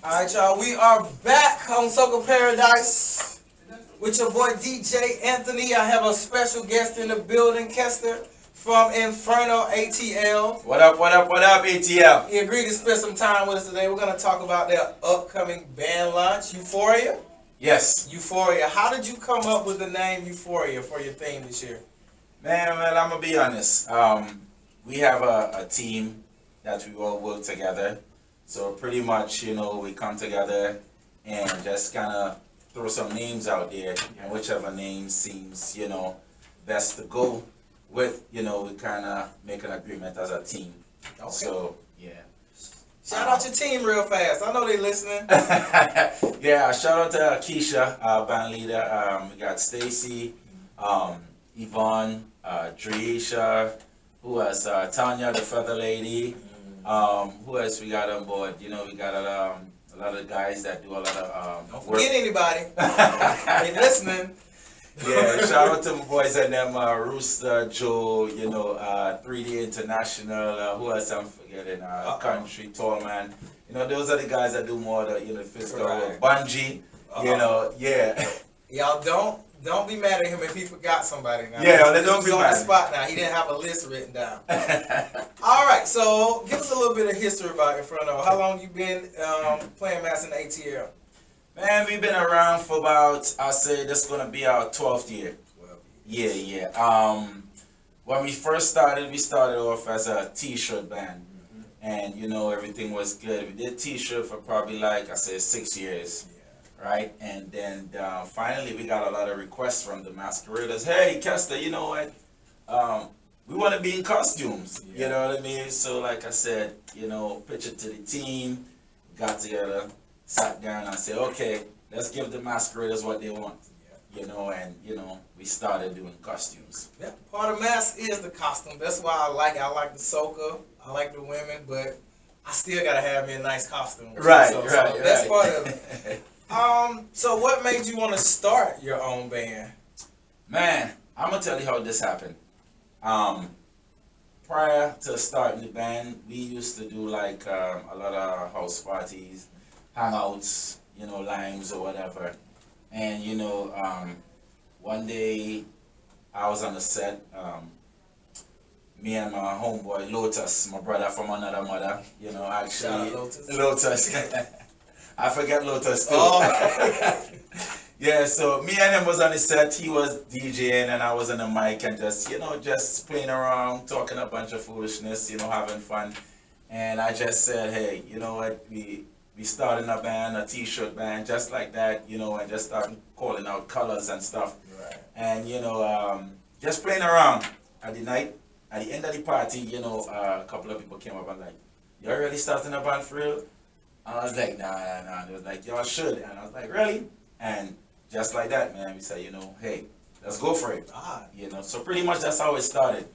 Alright, y'all, we are back on Soca Paradise with your boy DJ Anthony. I have a special guest in the building, Kester from Inferno Atl. What up, ATL? He agreed to spend some time with us today. We're going to talk about their upcoming band launch, Euphoria. Yes. Euphoria. How did you come up with the name Euphoria for your theme this year? Man, I'm going to be honest. We have a team that we all work together. So pretty much, we come together and just kind of throw some names out there, and whichever name seems, best to go with, we kind of make an agreement as a team. Okay. So, yeah. Shout out your team real fast. I know they listening. Yeah, shout out to Keisha, our band leader. We got Stacy, Yvonne, Dreisha, who else? Tanya, the feather lady. Who else we got on board? We got a lot of guys that do a lot of Don't forget anybody. They listening. Yeah, shout out to my boys and them, Rooster, Joe, 3D International, who else I'm forgetting, Country, Tall Man. Those are the guys that do more of the, physical, right. Bungee, yeah. Y'all don't be mad at him if he forgot somebody now. Yeah, don't be on mad. The spot now. He didn't have a list written down. All right, so give us a little bit of history about Inferno. How long you been playing Mass in ATL? Man, we've been around for about, I'll say this is going to be our 12th year. 12 years. Yeah. When we first started, we started off as a t-shirt band. And, everything was good. We did t-shirt for probably 6 years. Right? And then finally we got a lot of requests from the masqueraders. Hey, Kester, you know what? We want to be in costumes. Yeah. You know what I mean? So like I said, pitch it to the team, got together, sat down and said, okay, let's give the masqueraders what they want. Yeah. We started doing costumes. Yeah, part of mask is the costume. That's why I like the soca, I like the women, but I still gotta have me a nice costume. Right, so right. That's part of it. So what made you want to start your own band? Man, I'm gonna tell you how this happened. Prior to starting the band, we used to do a lot of house parties, hangouts, limes or whatever. And one day I was on the set. Me and my homeboy Lotus, my brother from another mother, actually Lotus. I forget Lotus too. Oh. Yeah, so me and him was on the set. He was DJing and I was on the mic and just playing around, talking a bunch of foolishness, having fun. And I just said, hey, you know what? We started a band, a t-shirt band, just like that, and just started calling out colors and stuff. Right. And just playing around at the night. At the end of the party, a couple of people came up and like, you already starting a band for real? I was like, nah. They was like, y'all should. And I was like, really? And just like that, man, we said, hey, let's go for it. So pretty much that's how it started,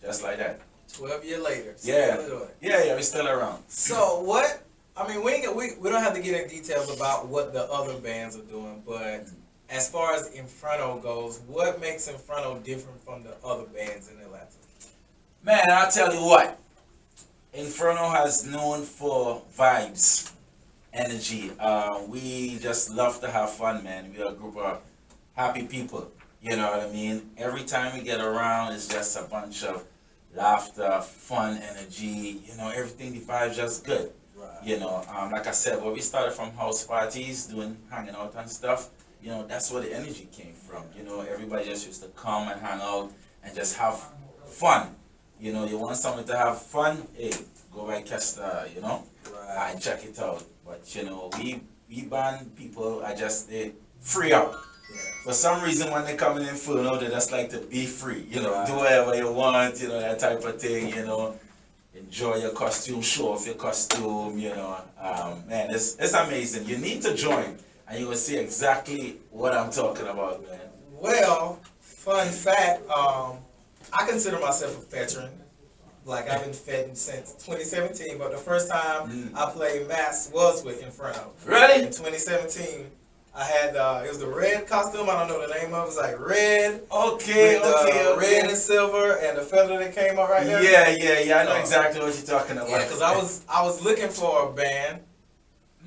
just like that. 12 years later. Yeah, we're still around. So we don't have to get in details about what the other bands are doing, but as far as Inferno goes, what makes Inferno different from the other bands in Atlanta? Man, I'll tell you what. Inferno has known for vibes, energy. We just love to have fun, man. We are a group of happy people. You know what I mean? Every time we get around, it's just a bunch of laughter, fun, energy. Everything, the vibe's just good. Right. Like I said, when we started from house parties, hanging out and stuff, that's where the energy came from. Everybody just used to come and hang out and just have fun. You want something to have fun, hey, go by Kester, Right. and check it out. But, we band people are just, they free out. Yeah. For some reason, when they come in Inferno, they just like to be free, Right. do whatever you want, that type of thing, enjoy your costume, show off your costume, man, it's amazing. You need to join, and you will see exactly what I'm talking about, man. Well, fun fact, I consider myself a veteran. I've been fetting since 2017, but the first time I played Mass was with Inferno. Really? In 2017, I had it was the red costume. I don't know the name of it. It's like red. Okay. Red and silver, and the feather that came up right there. Yeah. I know exactly what you're talking about. Yeah, because I was looking for a band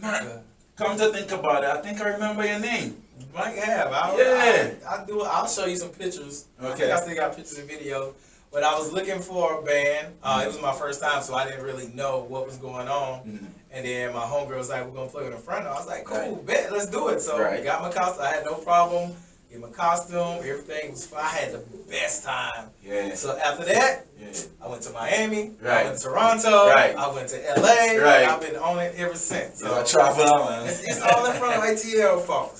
Man, come to think about it, I think I remember your name. You might have. I do. I'll show you some pictures. Okay. I think I still got pictures and videos. But I was looking for a band. It was my first time, so I didn't really know what was going on. Mm-hmm. And then my homegirl was like, "We're gonna play with Inferno." I was like, "Cool, Right. bet, let's do it." So Right. got my costume. I had no problem. Get my costume. Everything was fine. I had the best time. Yeah. So after that, Yeah. I went to Miami. Right. I went to Toronto. Right. I went to LA. Right. I've been on it ever since. So, travel, man. It's all in front of ATL fault.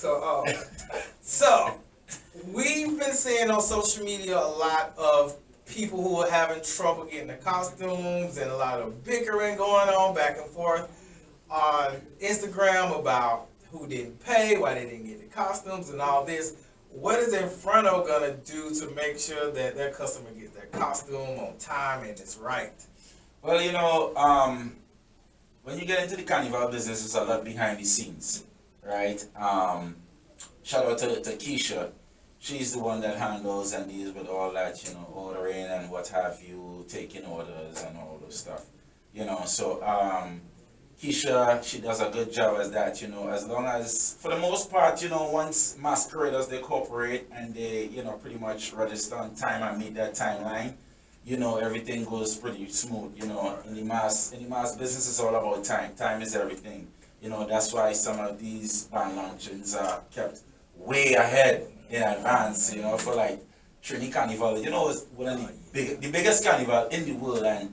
So we've been seeing on social media a lot of people who are having trouble getting the costumes and a lot of bickering going on back and forth on Instagram about who didn't pay, why they didn't get the costumes and all this. What is Inferno gonna do to make sure that their customer gets their costume on time and it's right? Well, when you get into the carnival business, it's a lot behind the scenes, right? Shout out to Keisha. She's the one that handles and deals with all that, ordering and what have you, taking orders and all those stuff. So Keisha, she does a good job as that, as long as, for the most part, once masqueraders, they cooperate and they, pretty much register on time and meet that timeline, everything goes pretty smooth. In the mass business, it's all about time. Time is everything. That's why some of these band launchings are kept way ahead in advance, for like Trinity Carnival. It's one of the biggest carnival in the world, and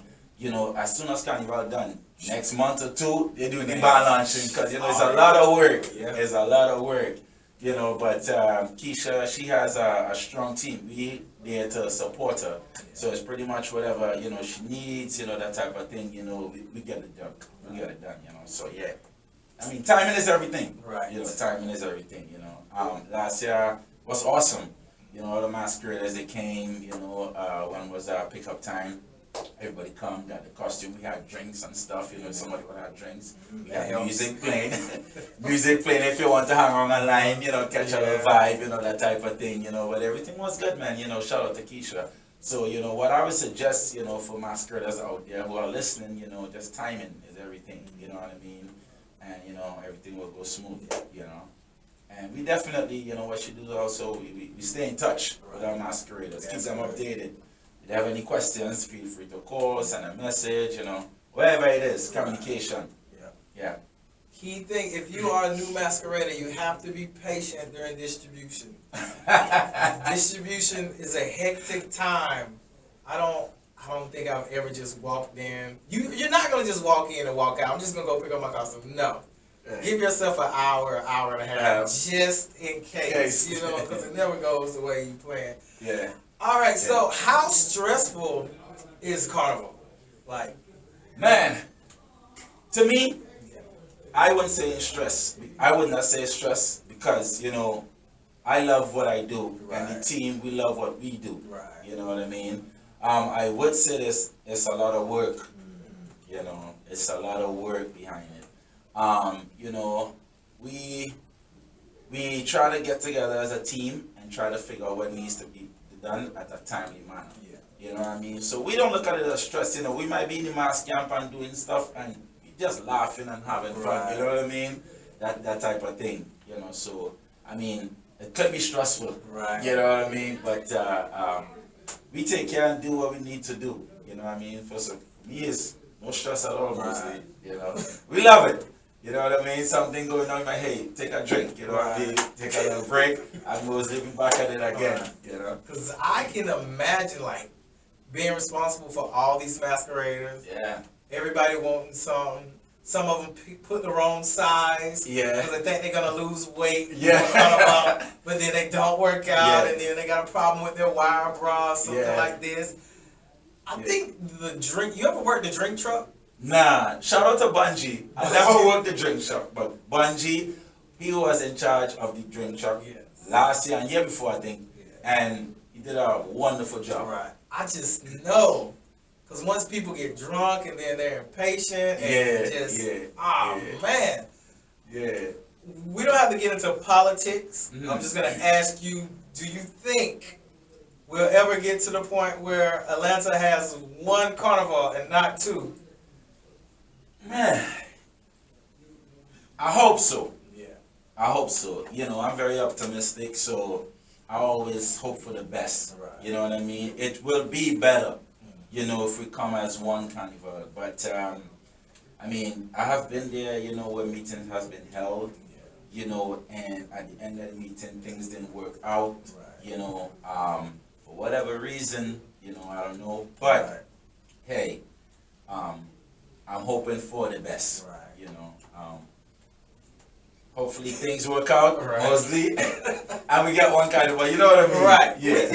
as soon as carnival done, next month or two, they're doing the band launching, because it's a lot of work. Yeah. It's a lot of work. But Keisha, she has a strong team. We there to support her. So it's pretty much whatever, she needs, that type of thing, we get it done. We get it done, So yeah. I mean, timing is everything. Right. Timing is everything, Last year was awesome. All the masqueraders, they came, when was our pickup time. Everybody come, got the costume. We had drinks and stuff, somebody would have drinks. We had music playing. Music playing if you want to hang on a line, catch a little vibe, that type of thing, but everything was good, man. Shout out to Keisha. So, what I would suggest, for masqueraders out there who are listening, just timing is everything, you know what I mean? And, everything will go smoothly, And we definitely, what you do also, we stay in touch with our masqueraders, keep them updated. If you have any questions, feel free to call, send a message, wherever it is, communication. Yeah. Key thing, if you are a new masquerader, you have to be patient during distribution. Distribution is a hectic time. I don't think I've ever just walked in. You're not gonna just walk in and walk out. I'm just gonna go pick up my costume. No. Give yourself an hour and a half, just in case, because it never goes the way you plan. Yeah. All right, so how stressful is Carnival? Like, man, to me, I wouldn't say it's stress. I would not say stress because, I love what I do. Right. And the team, we love what we do. Right. You know what I mean? I would say this, it's a lot of work. Mm-hmm. It's a lot of work behind it. We try to get together as a team and try to figure out what needs to be done at a timely manner. Yeah. You know what I mean? So we don't look at it as stress. We might be in the mass camp and doing stuff and just laughing and having fun. Right. You know what I mean? That type of thing. So I mean, it could be stressful. Right. You know what I mean? But we take care and do what we need to do. You know what I mean? For me, it's no stress at all, Mosley. We love it. You know what I mean? Something going on in my head. Take a drink, you know what I mean? Take a little break, and Mosley be back at it again, Because I can imagine, like, being responsible for all these masqueraders. Yeah. Everybody wanting something. Some of them put the wrong size. Yeah. Because they think they're going to lose weight. Yeah. But then they don't work out, and then they got a problem with their wire bra, something like this. I think the drink, you ever worked the drink truck? Nah, shout out to Bungie. I never worked the drink truck, but Bungie, he was in charge of the drink truck last year and year before, I think, and he did a wonderful job. Right. I just know, because once people get drunk and then they're impatient and man. Yeah. We don't have to get into politics. Mm-hmm. I'm just going to ask you, do you think we'll ever get to the point where Atlanta has one carnival and not two? Man, I hope so. Yeah. I hope so. You know, I'm very optimistic, so I always hope for the best. Right. You know what I mean? It will be better, you know, if we come as one carnival. But I mean, I have been there, you know, where meetings has been held, you know, and at the end of the meeting, things didn't work out, you know, for whatever reason, you know, I don't know. But hey, I'm hoping for the best, you know. Hopefully things work out, Mosley, and we get one carnival. You know what I mean? Right. Yeah.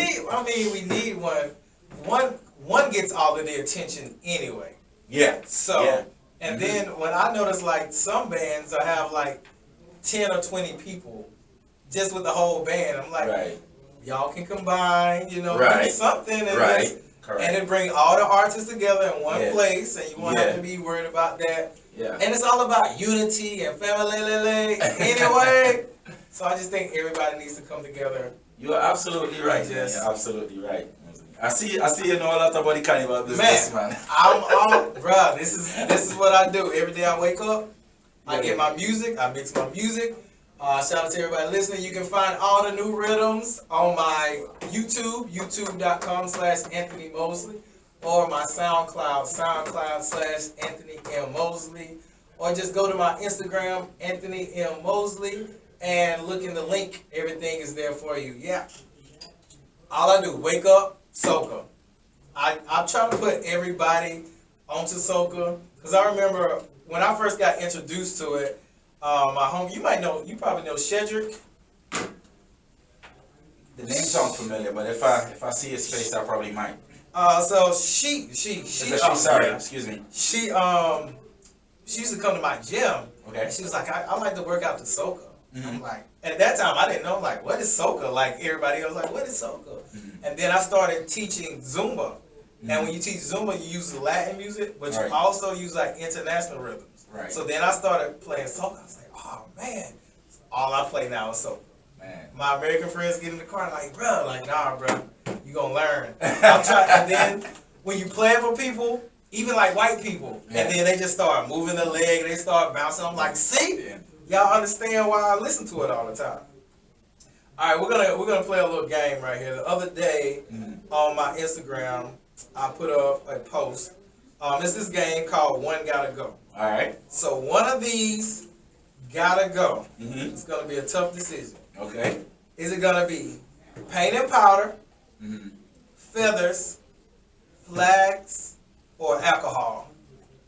We need one. One gets all of the attention anyway. Yeah. So, yeah. And then when I notice like some bands will have like 10 or 20 people just with the whole band, I'm like, y'all can combine, you know, do something, and and then bring all the artists together in one place, and you won't have to be worried about that. Yeah. And it's all about unity and family anyway. So I just think everybody needs to come together. You are absolutely right. You're absolutely right. I see you know a lot about the carnival business, man. Bruh, this is what I do. Every day I wake up, I get my music, I mix my music. Shout out to everybody listening. You can find all the new rhythms on my YouTube, youtube.com/Anthony Mosley, or my SoundCloud, SoundCloud/Anthony M. Mosley, or just go to my Instagram, Anthony M. Mosley, and look in the link. Everything is there for you. Yeah. All I do, wake up, soca. I try to put everybody onto soca, because I remember when I first got introduced to it, my home, you probably know Shedrick. The name sounds familiar, but if I see his face, I probably might. So she excuse me. She used to come to my gym. Okay. And she was like, I like to work out to soca. I'm like, at that time I didn't know, like, what is soca? Like everybody else, like, what is soca? And then I started teaching Zumba. And when you teach Zumba, you use Latin music, but you also use like international rhythms. Right. So then I started playing soca. I was like, oh man, all I play now is soca. Man. My American friends get in the car and like, bro, like, nah, bro, you gonna learn. I'm trying. And then when you play it for people, even like white people, and then they just start moving the leg, they start bouncing. I'm like, see, y'all understand why I listen to it all the time. All right, we're gonna play a little game right here. The other day on my Instagram, I put up a post. It's this game called One Gotta Go. All right. So one of these gotta go. It's gonna be a tough decision. Okay. Is it gonna be paint and powder, feathers, flags, or alcohol?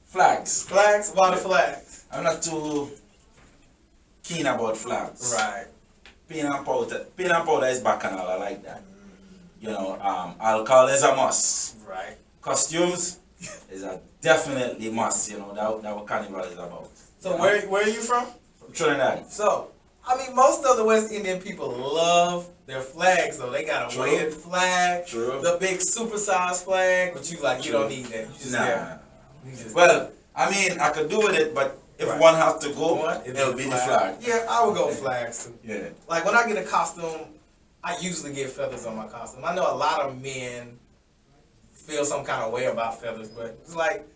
Flags. Flags? Why the flags? I'm not too keen about flags. Right. Paint and powder is bacchanal. I like that. You know, alcohol is a must. Right. Costumes is a definitely must. You know, that what carnival is about. So where are you from? From Trinidad. So, I mean, most of the West Indian people love their flags, though. They got a weighted flag, the big supersized flag, but you don't need that. You just well, I mean, I could do with it, but if one has to go, it'll be the flag. Yeah, I would go flags too. Yeah. Like when I get a costume, I usually get feathers on my costume. I know a lot of men feel some kind of way about feathers, but it's like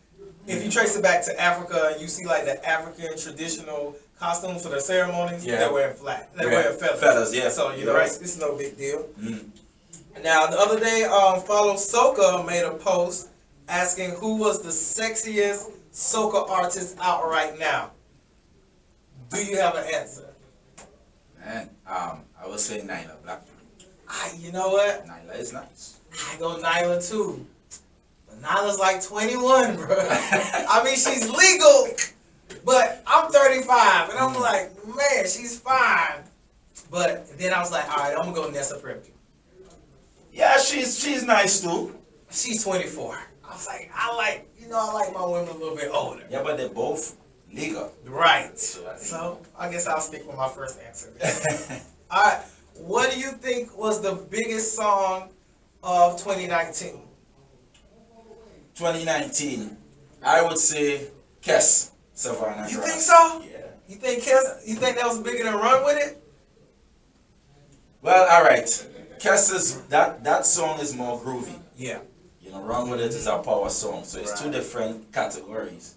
if you trace it back to Africa and you see like the African traditional costumes for their ceremonies, they're wearing they're wearing feathers. Feathers, yeah. So it's no big deal. Now the other day, Follow Soca made a post asking who was the sexiest soca artist out right now. Do you have an answer? Man, I would say Nyla Black. You know what? Nyla is nice. I go Nyla too. But Nyla's like 21, bro. I mean, she's legal, but I'm 35, and I'm like, man, she's fine. But then I was like, all right, I'm gonna go Nessa Prepty. Yeah, she's nice too. She's 24. I was like, I like my women a little bit older. Yeah, but they're both legal. Right. So I guess I'll stick with my first answer. All right. What do you think was the biggest song of 2019? 2019, I would say Kester, Savannah. You think so? Yeah. You think Kester? You think that was bigger than Run With It? Well, all right. Kester's that song is more groovy. Yeah. You know, Run With It is a power song, so it's two different categories.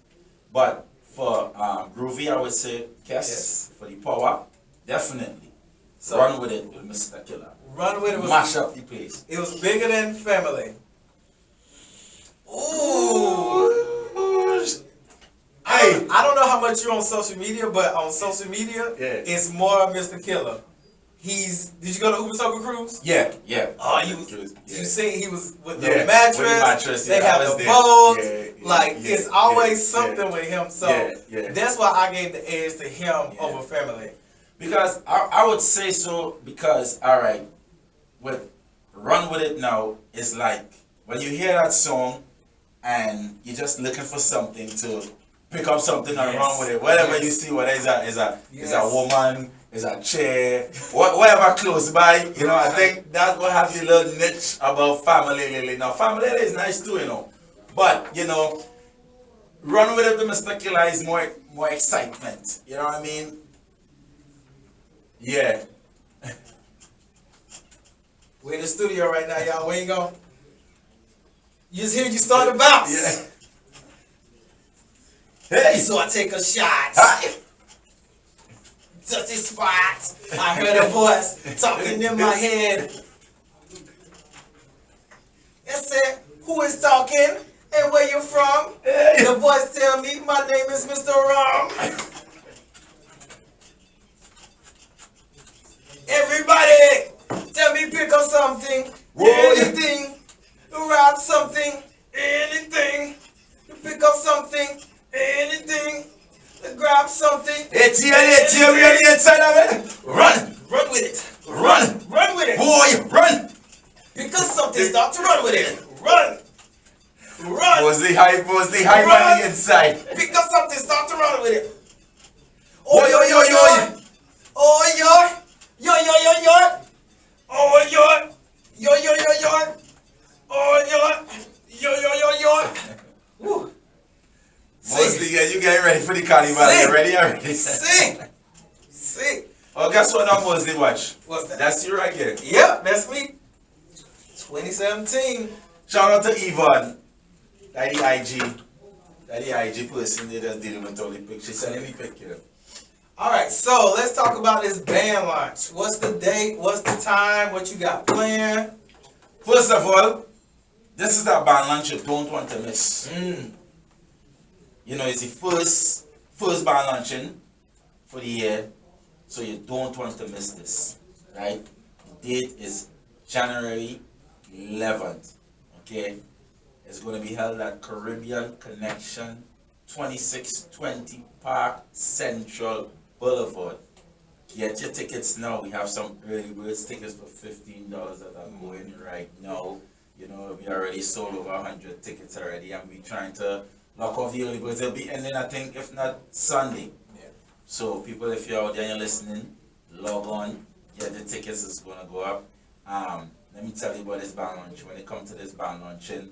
But For groovy, I would say Kest. Yes. For the power, definitely. So Run with it with Mr. Killer. Run with it. Mash up the place. It was bigger than family. Ooh. Hey. I don't know how much you're on social media, but on social media, it's more Mr. Killer. Did you go to Uber Soca Cruise? Yeah. Oh, you see, he was with the mattress. With the mattress. They have the boats. It's always something with him. So that's why I gave the edge to him over family. Because I would say so because, all right, with Run With It now, it's like when you hear that song and you're just looking for something to pick up something and run with it. Whatever you see, whether it's a woman, is a chair, whatever close by, you know, I think that's what has the little niche about family lately. Now, family is nice too, you know. But, you know, Run With It to Mr. Killer is more excitement. You know what I mean? Yeah. We're in the studio right now, y'all. We ain't going. You just hear you start to bounce. Yeah. Hey, so I take a shot. Hi. Touchy spot. I heard a voice talking in my head. It said, "Who is talking and where you from?" Hey. The voice tell me, "My name is Mr. Rum." Everybody, tell me pick up something, anything, rap something, anything, pick up something, anything, grab something. ATL, we on the inside of it. Run with it. Run with it. Boy, run. Pick up something, start to run with it. Run. Mosley high on the inside. Pick up something, start to run with it. Oh, yo. Oh, yo. Yo. Oh, yo. Yo. Oh, yo. Woo. Mosley, you getting ready for the carnival? You ready already? Sing. Oh, guess what now, Mosley? Watch. What's that? That's you right here. Yep, that's me. 2017. Shout out to Yvonne. That the IG person they just dealing with all the pictures. Send me picture. Alright, so let's talk about this band launch. What's the date? What's the time? What you got planned? First of all, this is that band launch you don't want to miss. You know, it's the first band launching for the year, so you don't want to miss this, right? The date is January 11th, okay? It's going to be held at Caribbean Connection, 2620 Park Central Boulevard. Get your tickets now. We have some early birds tickets for $15 that are going right now. You know, we already sold over 100 tickets already, and we're trying to lock off the early birds. They'll be ending, I think, if not Sunday. Yeah. So people, if you're out there and you're listening, log on, get the tickets. It's gonna go up. Let me tell you about this band launch. When it comes to this band launching,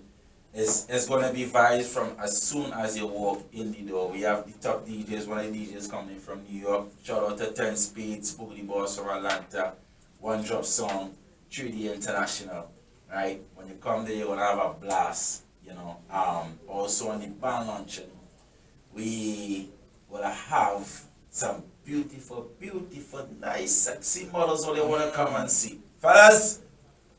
it's gonna be vibes from as soon as you walk in the door. We have the top DJs, one of the DJs coming from New York. Shout out to 10 Speed, Spooky Boss from Atlanta, One Drop Song, 3D International. Right? When you come there, you're gonna have a blast. You know, also on the band launching, we will have some beautiful, nice, sexy models who they want to come and see. Fellas,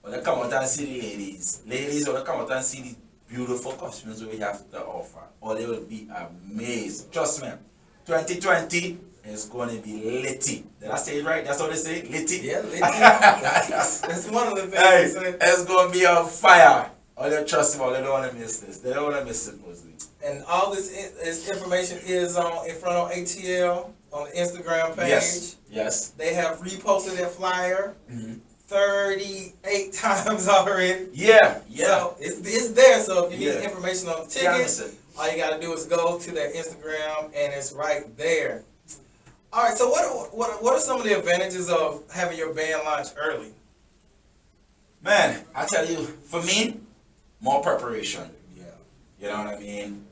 when they come out and see the ladies. Ladies, when they come out and see the beautiful costumes we have to offer. Or they will be amazed. Trust me, 2020 is going to be litty. Did I say it right? That's what they say? Litty? yeah, litty. That's one of the things they say. It's going to be on fire. Oh, they trust him. They don't want to miss this. They don't want to miss it, Mosley. And all this information is on Inferno Atl on the Instagram page. Yes. They have reposted that flyer 38 times already. Yeah. So it's there. So if you need information on the tickets, all you got to do is go to their Instagram and it's right there. All right. So what are some of the advantages of having your band launch early? Man, I tell you, for me, more preparation. Yeah. You know what I mean?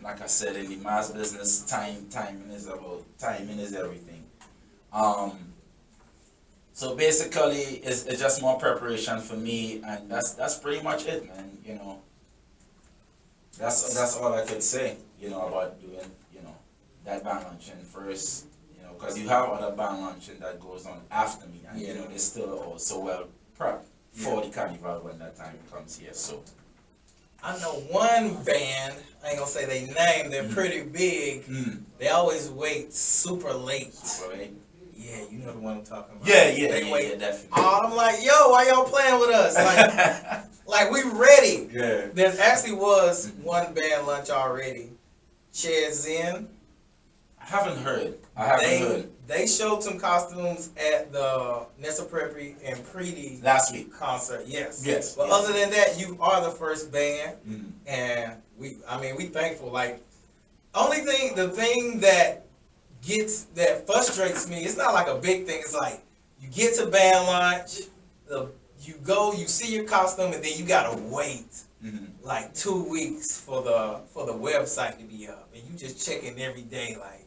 Like I said, in the mass business, timing is everything. So basically, it's just more preparation for me, and that's pretty much it, man. You know, that's all I could say. You know, about doing that band luncheon first, you know, because you have other band luncheon that goes on after me, and you know they still are also well prepped for the carnival when that time comes here. So I know one band, I ain't gonna say they name, they're pretty big. They always wait super late. Super late? Yeah, you know the one I'm talking about. Yeah, definitely. I'm like, yo, why y'all playing with us? Like we ready. Yeah. There actually was one band lunch already. Chez Zen. I haven't heard. They showed some costumes at the Nessa Preppy and Preety last week concert. Yes. But other than that, you are the first band, and we thankful. Like, the thing that frustrates me, it's not like a big thing. It's like you get to band launch, you go, you see your costume, and then you gotta wait like 2 weeks for the website to be up, and you just checking every day like,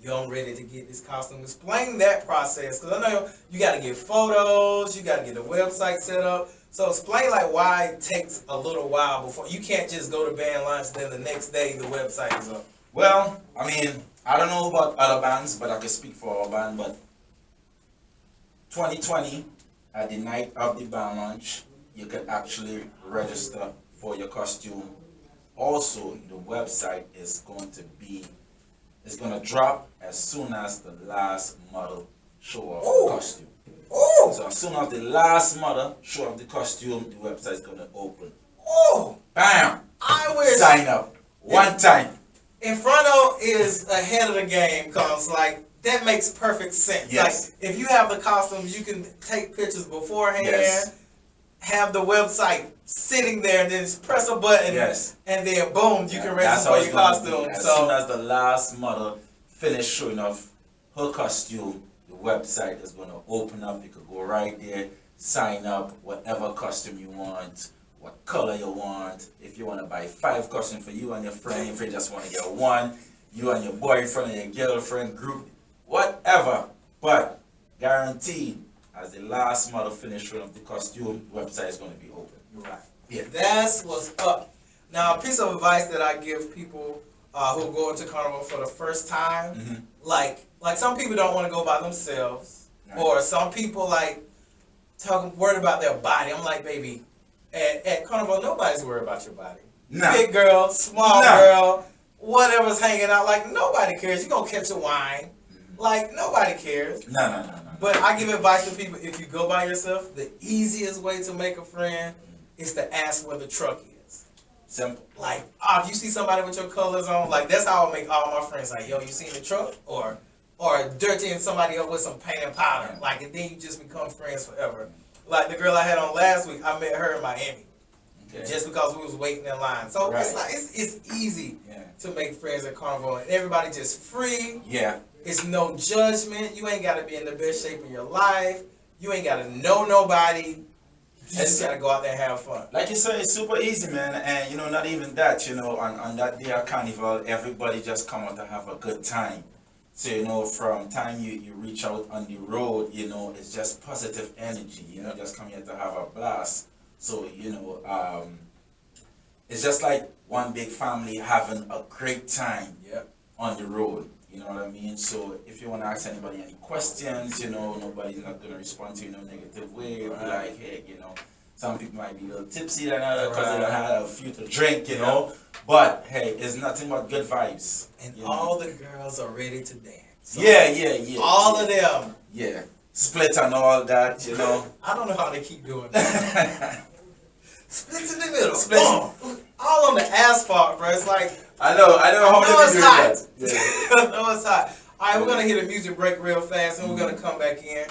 yo, I'm ready to get this costume. Explain that process, because I know you got to get photos, you got to get the website set up. So explain like why it takes a little while before you can't just go to band launch, then the next day the website is up. Well, I mean, I don't know about other bands, but I can speak for our band. But 2020, at the night of the band launch, you can actually register for your costume. Also, the website is going to drop as soon as the last model show off the costume. So as soon as the last model show off the costume, the website is going to open. Bam! Sign up. One time. Inferno is ahead of the game, because like that makes perfect sense. Yes. Like if you have the costumes, you can take pictures beforehand, have the website sitting there, and then just press a button, and then boom, you can register for your costume. As soon as the last model finishes showing off her costume, the website is going to open up. You could go right there, sign up, whatever costume you want, what color you want. If you want to buy 5 costumes for you and your friend, if you just want to get one, you and your boyfriend and your girlfriend group, whatever. But guaranteed, as the last model finishes showing off the costume, the website is going to be open. Right. Yeah. That's what's up. Now, a piece of advice that I give people who go into Carnival for the first time, like some people don't want to go by themselves, or some people like worried about their body. I'm like, baby, at Carnival, nobody's worried about your body. Big girl, small girl, whatever's hanging out, like nobody cares. You're gonna catch a wine, like nobody cares. No. But I give advice to people: if you go by yourself, the easiest way to make a friend is to ask where the truck is. Simple. Like, if you see somebody with your colors on, like that's how I make all my friends. Like, yo, you seen the truck? Or dirtying somebody up with some paint and powder. Like, and then you just become friends forever. Like the girl I had on last week, I met her in Miami. Just because we was waiting in line. So it's like it's easy to make friends at Carnival, and everybody just free. It's no judgment. You ain't gotta be in the best shape of your life. You ain't gotta know nobody. You just gotta go out there and have fun. Like you said, it's super easy, man. And you know, not even that, you know, on that day of Carnival, everybody just come out to have a good time. So, you know, from time you reach out on the road, you know, it's just positive energy, you know, just come here to have a blast. So, you know, it's just like one big family having a great time on the road. You know what I mean? So if you want to ask anybody any questions, you know, nobody's not going to respond to you in a negative way. Be like, hey, you know, some people might be a little tipsy than others because they don't have a few to drink, you know. But hey, it's nothing but good vibes. And all the girls are ready to dance. So All of them. Yeah. Split and all that, you know. I don't know how they keep doing that. Splits in the middle. All on the asphalt, bro. It's like, I know how it's hot. I know it's hot. All right, we're going to hit a music break real fast, and we're going to come back in.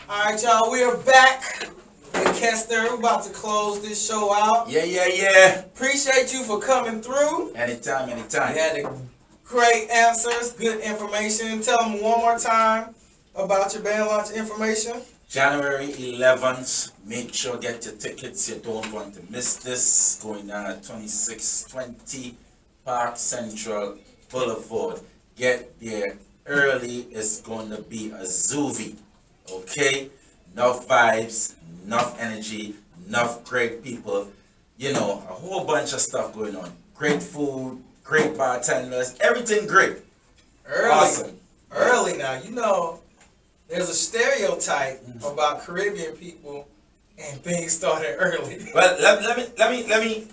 All right, y'all, we are back with Kester. We're about to close this show out. Yeah. Appreciate you for coming through. Anytime. You had great answers, good information. Tell them one more time about your band launch information. January 11th, make sure get your tickets. You don't want to miss this. Going on at 2620 Park Central Boulevard. Get there early. It's going to be a zoovie. Okay? Enough vibes, enough energy, enough great people. You know, a whole bunch of stuff going on. Great food, great bartenders, everything great. Early. Awesome. Early now. You know, there's a stereotype about Caribbean people and things started early. Well, let me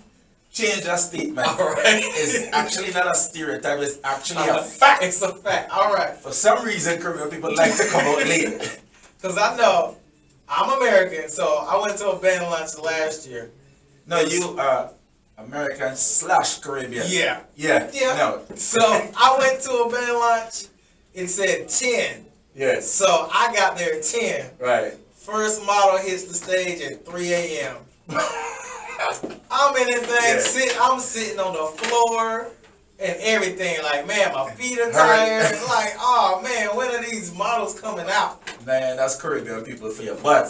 change that statement. All right. It's actually not a stereotype, it's actually a fact. It's a fact. All right. For some reason, Caribbean people like to come out late. Because I know I'm American, so I went to a band lunch last year. No, you are American / Caribbean. Yeah. Yeah. No. So I went to a band lunch. It said 10. Yes. So I got there at 10. Right. First model hits the stage at 3 a.m. I'm in that thing, I'm sitting on the floor and everything. Like, man, my feet are tired. Like, oh man, when are these models coming out? Man, that's Caribbean people for you. But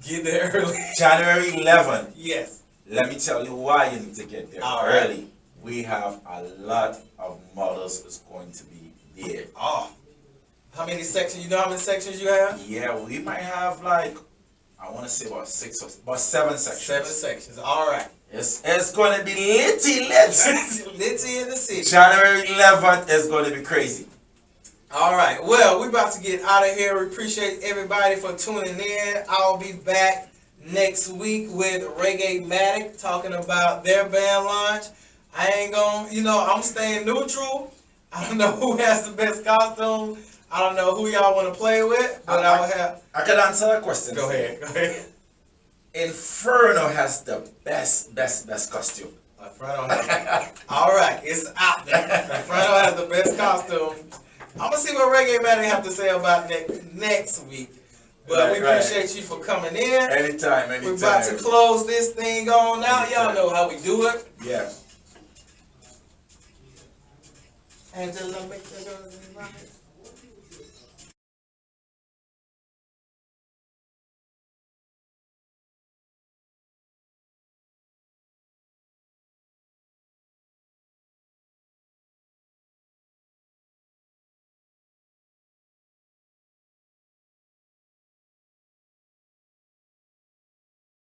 Get there early. January 11th. Yes. Let me tell you why you need to get there early. We have a lot of models that's going to be there. Oh. How many sections? You know how many sections you have? Yeah, we might have like, I want to say about 7 sections. 7 sections. All right. It's going to be litty. Litty in the city. January 11th is going to be crazy. All right. Well, we're about to get out of here. We appreciate everybody for tuning in. I'll be back next week with Reggae Matic talking about their band launch. I ain't going, I'm staying neutral. I don't know who has the best costume. I don't know who y'all want to play with, but I can answer that question. Go ahead. Inferno has the best costume. Inferno has, all right, it's out there. Inferno has the best costume. I'm gonna see what Reggae Matic have to say about next week. But we appreciate you for coming in. Anytime. We're about to close this thing on out. Y'all know how we do it. Yeah. Angela, make sure